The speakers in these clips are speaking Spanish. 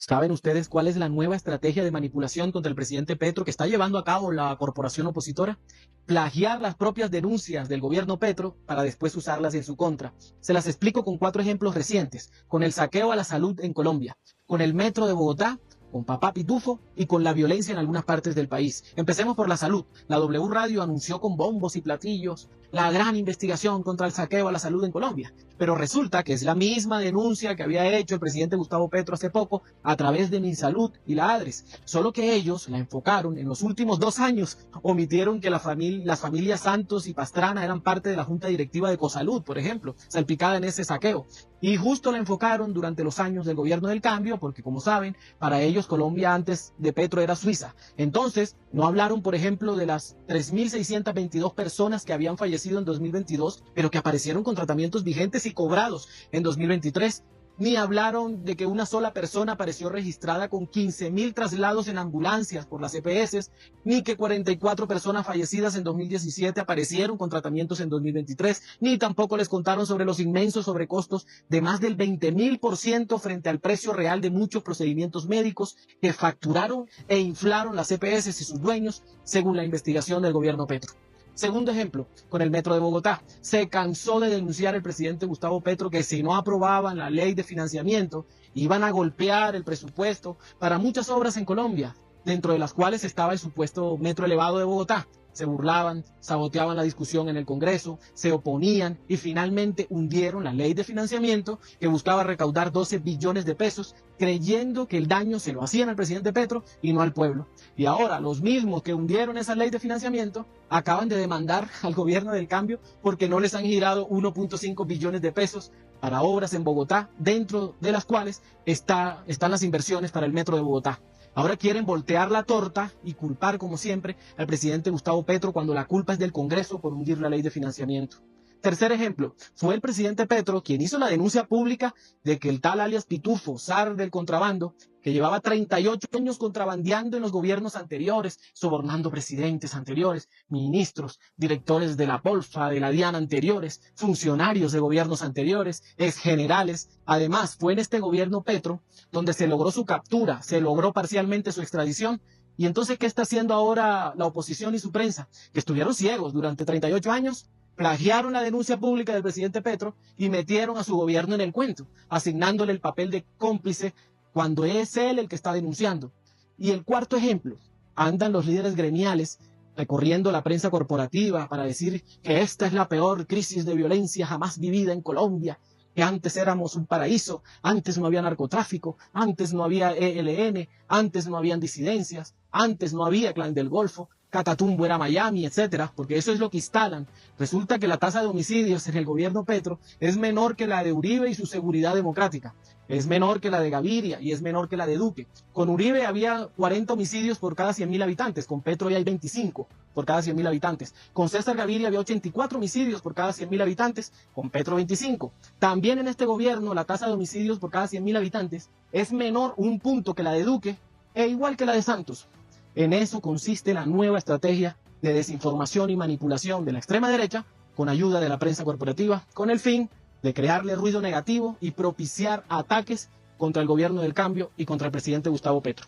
¿Saben ustedes cuál es la nueva estrategia de manipulación contra el presidente Petro que está llevando a cabo la corporación opositora? Plagiar las propias denuncias del gobierno Petro para después usarlas en su contra. Se las explico con 4 ejemplos recientes: con el saqueo a la salud en Colombia, con el metro de Bogotá, con Papá Pitufo y con la violencia en algunas partes del país. Empecemos por la salud. La W Radio anunció con bombos y platillos la gran investigación contra el saqueo a la salud en Colombia, pero resulta que es la misma denuncia que había hecho el presidente Gustavo Petro hace poco a través de Minsalud y la ADRES, solo que ellos la enfocaron en los últimos 2 años. Omitieron que las familias Santos y Pastrana eran parte de la junta directiva de Cosalud, por ejemplo, salpicada en ese saqueo. Y justo la enfocaron durante los años del gobierno del cambio, porque como saben, para ellos Colombia antes de Petro era Suiza. Entonces, no hablaron, por ejemplo, de las 3.622 personas que habían fallecido en 2022, pero que aparecieron con tratamientos vigentes y cobrados en 2023. Ni hablaron de que una sola persona apareció registrada con 15.000 traslados en ambulancias por las EPS, ni que 44 personas fallecidas en 2017 aparecieron con tratamientos en 2023, ni tampoco les contaron sobre los inmensos sobrecostos de más del 20.000% frente al precio real de muchos procedimientos médicos que facturaron e inflaron las EPS y sus dueños, según la investigación del gobierno Petro. Segundo ejemplo, con el metro de Bogotá. Se cansó de denunciar el presidente Gustavo Petro que si no aprobaban la ley de financiamiento, iban a golpear el presupuesto para muchas obras en Colombia, dentro de las cuales estaba el supuesto metro elevado de Bogotá. Se burlaban, saboteaban la discusión en el Congreso, se oponían y finalmente hundieron la ley de financiamiento que buscaba recaudar 12 billones de pesos, creyendo que el daño se lo hacían al presidente Petro y no al pueblo. Y ahora los mismos que hundieron esa ley de financiamiento acaban de demandar al gobierno del cambio porque no les han girado 1.5 billones de pesos para obras en Bogotá, dentro de las cuales están las inversiones para el metro de Bogotá. Ahora quieren voltear la torta y culpar, como siempre, al presidente Gustavo Petro cuando la culpa es del Congreso por hundir la ley de financiamiento. Tercer ejemplo, fue el presidente Petro quien hizo la denuncia pública de que el tal alias Pitufo, zar del contrabando, que llevaba 38 años contrabandeando en los gobiernos anteriores, sobornando presidentes anteriores, ministros, directores de la Polfa, de la DIAN anteriores, funcionarios de gobiernos anteriores, exgenerales. Además, fue en este gobierno Petro donde se logró su captura, se logró parcialmente su extradición. Y entonces, ¿qué está haciendo ahora la oposición y su prensa? Que estuvieron ciegos durante 38 años, plagiaron la denuncia pública del presidente Petro y metieron a su gobierno en el cuento, asignándole el papel de cómplice cuando es él el que está denunciando. Y el cuarto ejemplo, andan los líderes gremiales recorriendo la prensa corporativa para decir que esta es la peor crisis de violencia jamás vivida en Colombia, que antes éramos un paraíso, antes no había narcotráfico, antes no había ELN, antes no habían disidencias, antes no había Clan del Golfo, Catatumbo era Miami, etcétera, porque eso es lo que instalan. Resulta que la tasa de homicidios en el gobierno Petro es menor que la de Uribe y su seguridad democrática, es menor que la de Gaviria y es menor que la de Duque. Con Uribe había 40 homicidios por cada 100.000 habitantes, con Petro ya hay 25 por cada 100.000 habitantes. Con César Gaviria había 84 homicidios por cada 100.000 habitantes, con Petro 25. También en este gobierno la tasa de homicidios por cada 100.000 habitantes es menor un punto que la de Duque e igual que la de Santos. En eso consiste la nueva estrategia de desinformación y manipulación de la extrema derecha con ayuda de la prensa corporativa, con el fin de crearle ruido negativo y propiciar ataques contra el gobierno del cambio y contra el presidente Gustavo Petro.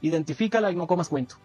Identifícala y no comas cuento.